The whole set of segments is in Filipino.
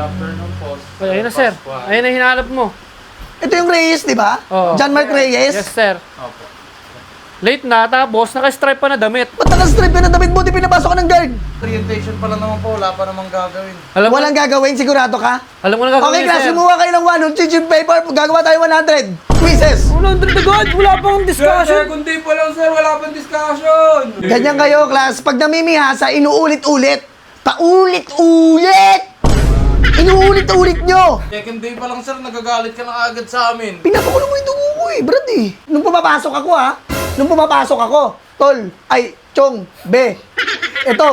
Afternoon po. Ay, ayun na, sir. Ayun na hinahanap mo. Ito yung Reyes, di ba? Oo. John Mark Reyes. Yes, sir. Opo. Late na, tapos naka-stripe pa na damit. Ba't naka-strip ka ng damit mo? Di pinapasok ka ng guard. Orientation pa lang naman po, wala pa namang gagawin. Alam mo, Walang gagawin, sigurado ka? alam mo na gagawin Okay, niya, class, sir. kumuha kayo ng 100 sheet paper. Gagawa tayo 100 quizzes. 100 agad, wala pang discussion. Kundi pa lang sir, wala pang discussion. Ganyan kayo, class. Pag namimihasa, inuulit-ulit. Paulit-ulit! Inuulit-ulit nyo! Second day pa lang sir, nagagalit ka na agad sa amin. Pinapakulo mo yung dugo ko eh, brad eh. Nung pumapasok ako ha, nung pumapasok ako, tol, ay, chong, be, ito,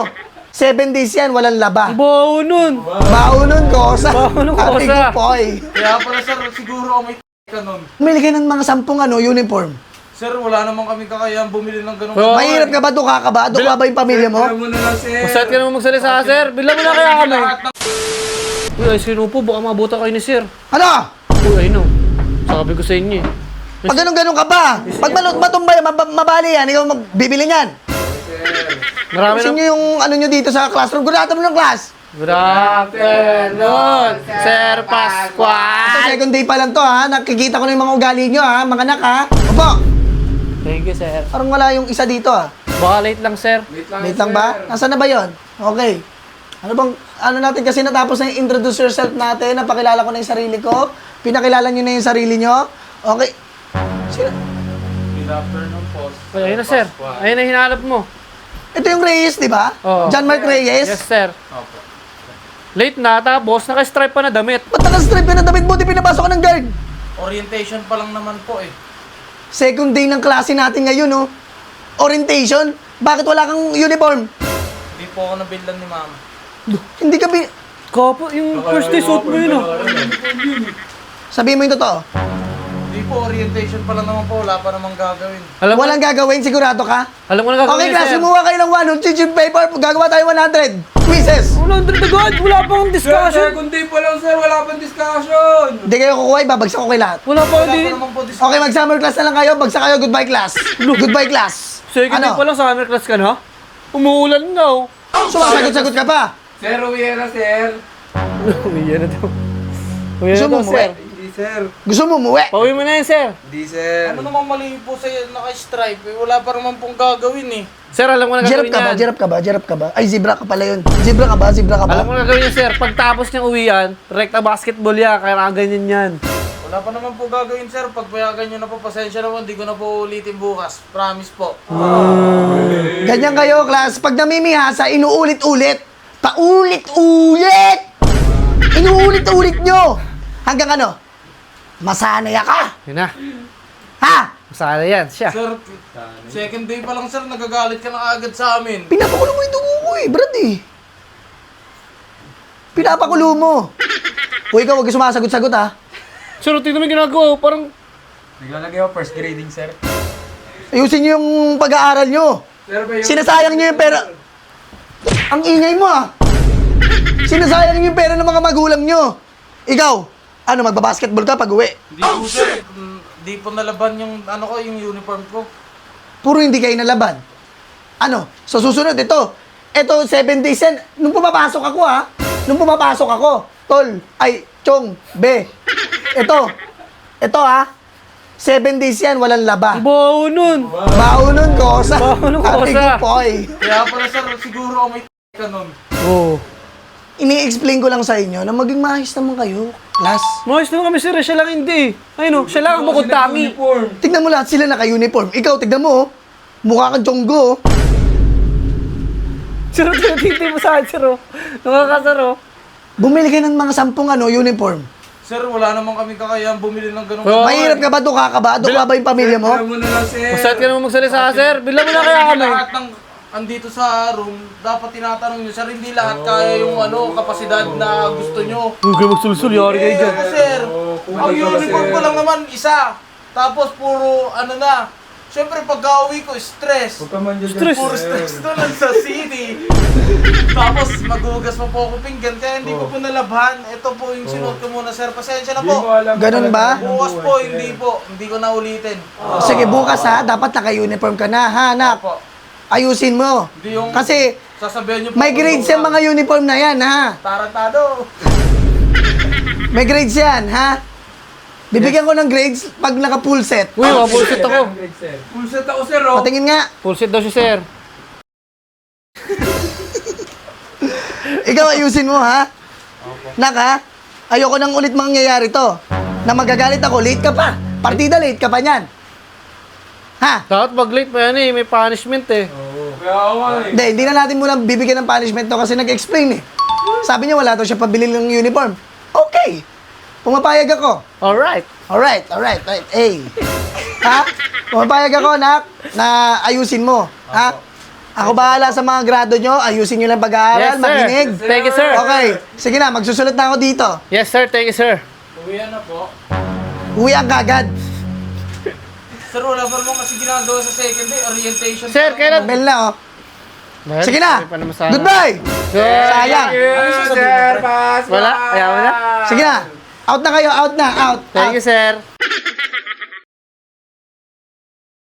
7 days yan, walang laba. Bawo nun. Baunon ko sa Baunon ko ating sa- poy. Kaya pala sir, siguro ako may ka nun. Bumili ka ng mga 10 uniform. Sir, wala naman kami kakayang bumili ng ganun. Oo. Mahirap ka ba, duka ka ba? Duka ba yung pamilya mo? Kaya mo na lang sir. Masayat ka naman magsalita, sir. Bigla mo na kaya kami. Lahat ng Uy, ay sinupo, baka mabuta kayo ni sir. Ano? Uy, ay no. Sabi ko sa inyo eh. Pag ganun-ganun ka ba? Pag matumbay, mabali yan, ikaw magbibili niyan. Marami Kasi na. nyo yung ano nyo dito sa classroom. Gulatan mo ng class. Good afternoon, Sir Ito, Pascual. second day pa lang to ha. Nakikita ko na yung mga ugali nyo ha. Mga anak ha. Opo. Thank you, sir. Parang wala yung isa dito ha. Baka late lang, sir. Wait lang ba? Nasaan na ba yon? Okay. Ano bang, ano natin kasi natapos na yung introduce yourself natin. Napakilala ko na yung sarili ko. Pinakilala nyo na yung sarili nyo. Okay. Sino? Good afternoon po. Ay, ayun na, sir. Ayun na hinahanap mo. Ito yung Reyes, di ba? Oo. John Mark Reyes. Yes, sir. Opo. Late na, tapos naka-stripe pa na damit. Ba't naka-strip ka ng damit mo? Di pinapasok ka ng guard. Orientation pa lang naman po eh. Second day ng klase natin ngayon, no? Orientation. Bakit wala kang uniform? Hindi po ako nabildan ni mama. Hindi ka Kapo, yung first day suit mo yun, ah. Sabihin mo yung totoo. Hindi po, orientation pa lang naman po, wala pa namang gagawin. Alam mo, Walang gagawin, sigurado ka? alam mo na gagawin Okay, niya, class, sir. kumuha kayo ng 100 sheet paper. Gagawa tayo 100 quizzes. 100 agad, wala pang discussion. Kundi pa lang sir, wala pang discussion. Hindi kayo kukuha, babagsak ko kayo lahat. Wala pa, Wala hindi. pa naman po discussion. Okay, mag-summer class na lang kayo. Bagsak kayo, goodbye class. Goodbye class. Second day pa lang, summer class ka na? Umuulan na, oh. Sumasagot-sagot ka pa. Sir, uwi na sir. Uwi na daw. Uwi Gusto na daw, mo sir. Hindi sir. Gusto mo umuwi? Pauwi mo na yan, sir. Hindi sir. Ano naman mali po sa naka-stripe eh? Wala pa naman pong gagawin eh. Sir, alam mo na Giraffe gagawin ka ba? yan. Giraffe ka ba? Ay, zebra ka pala yun. Zebra ka ba? Zebra ka ba? Alam mo na gagawin yan, sir. Pagtapos niyang uwian, rekta basketball yan. Kaya ganyan yan. Wala pa naman po gagawin sir. Pag payagan nyo na po, pasensya naman. Hindi ko na po ulitin bukas. Promise po. Ganyan kayo, class. Pag namimihasa, inuulit-ulit. Paulit-ulit! Inuulit-ulit nyo! Hanggang ano? Masanay ka! Yun na. Ha? Masala yan, siya. Sir, second day pa lang sir, nagagalit ka na agad sa amin. Pinapakulo mo yung dugo ko eh, brad eh. Pinapakulo mo. Uy, ikaw, huwag sumasagot-sagot ha. Sir, tingnan mo yung ginagawa. Parang, Naglalagay ako first grading sir. Ayusin nyo yung pag-aaral nyo. Sir, ba Sinasayang nyo yung pera. Ang ingay mo ah. Sinasayang nyo yung pera ng mga magulang nyo. Ikaw, ano, magbabasketball ka pag uwi. Hindi po sir. Hindi po nalaban yung ano ko, yung uniform ko. Puro hindi kayo nalaban. Ano, so susunod ito. Ito, 7 days yan. Nung pumapasok ako ha. Nung pumapasok ako. Tol, ay, chong, be. Ito ha. 7 days yan, walang laba. bawo nun. Baunon ko sa Baunon ko ating sa- poy. Kaya pala sir, siguro ako may ka nun. Oo. Ini-explain ko lang sa inyo na maging maayos naman kayo, class. Maayos naman kami, sir. Siya lang hindi. Ayun, siya lang ang bukod tangi. Tignan mo lahat sila naka-uniform. Ikaw, tignan mo, oh. Mukha kang Chonggo, oh. Sir, tinititi mo sa akin, sir, oh. Nakakasar, oh. Bumili ka ng mga 10 uniform. Sir, wala naman kami kakayang bumili ng ganun. Oo. Mahirap ka ba? Duka ka ba? Duka ba yung pamilya mo? Kaya mo na lang sir. Masayat ka naman magsalita, sir. Bigla mo na kaya kami. Lahat ng andito sa room, dapat tinatanong nyo, sir, hindi lahat kaya yung ano, kapasidad na gusto nyo. Huwag kayo magsulsul, yari kayo dyan. Sir, ang uniform ko lang naman, isa. Tapos puro, ano na, syempre pagka-uwi ko, stress. Stress. Puro stress na lang sa city. Tapos maghugas pa po ako pinggan, kaya hindi ko po nalabhan. Ito po yung sinuot ko muna, sir. Pasensya na po. Ganun ba? Bukas po, hindi po. Hindi ko na ulitin. Sige, bukas ha. Dapat naka-uniform ka na, ha, anak? Opo. Ayusin mo. Hindi yung Kasi sasabihin nyo po. may grades yung mga uniform na yan, ha? Tarantado. May grades yan, ha? Bibigyan ko ng grades pag naka-full set. Uy, mapulsit ako. Full set ako, sir, oh. Patingin nga. Pulsit daw si sir. Ikaw ayusin mo, ha? Nak, ha? Ayoko nang ulit mangyayari to. Na magagalit ako, late ka pa. Partida, late ka pa niyan. Ha? Dapat mag-late pa yan eh. May punishment eh. Kaya ako nga, eh. Hindi na natin muna bibigyan ng punishment to kasi nag-explain eh. Sabi niya wala daw siya pabili ng uniform. Okay. Pumapayag ako. Alright. Alright. Hey. Ha? Pumapayag ako, nak, na ayusin mo. Ha? Ako bahala sa mga grado nyo. Ayusin nyo lang pag-aaral, Yes, sir. makinig. Thank you, sir. Okay. Sige na, magsusulat na ako dito. Yes, sir. Thank you, sir. Uwian na po. Uwi ang kagad. Sir, wala pa naman kasi ginagawa sa second day. Orientation. Sir, pa lang. kailan? Bell na, oh. Sige na. Sorry pa naman sana. Goodbye. Good. Sayang. Sir, pass. Wala? Ayaw mo na? Sige na. Out na kayo, out na, out. Thank you, sir.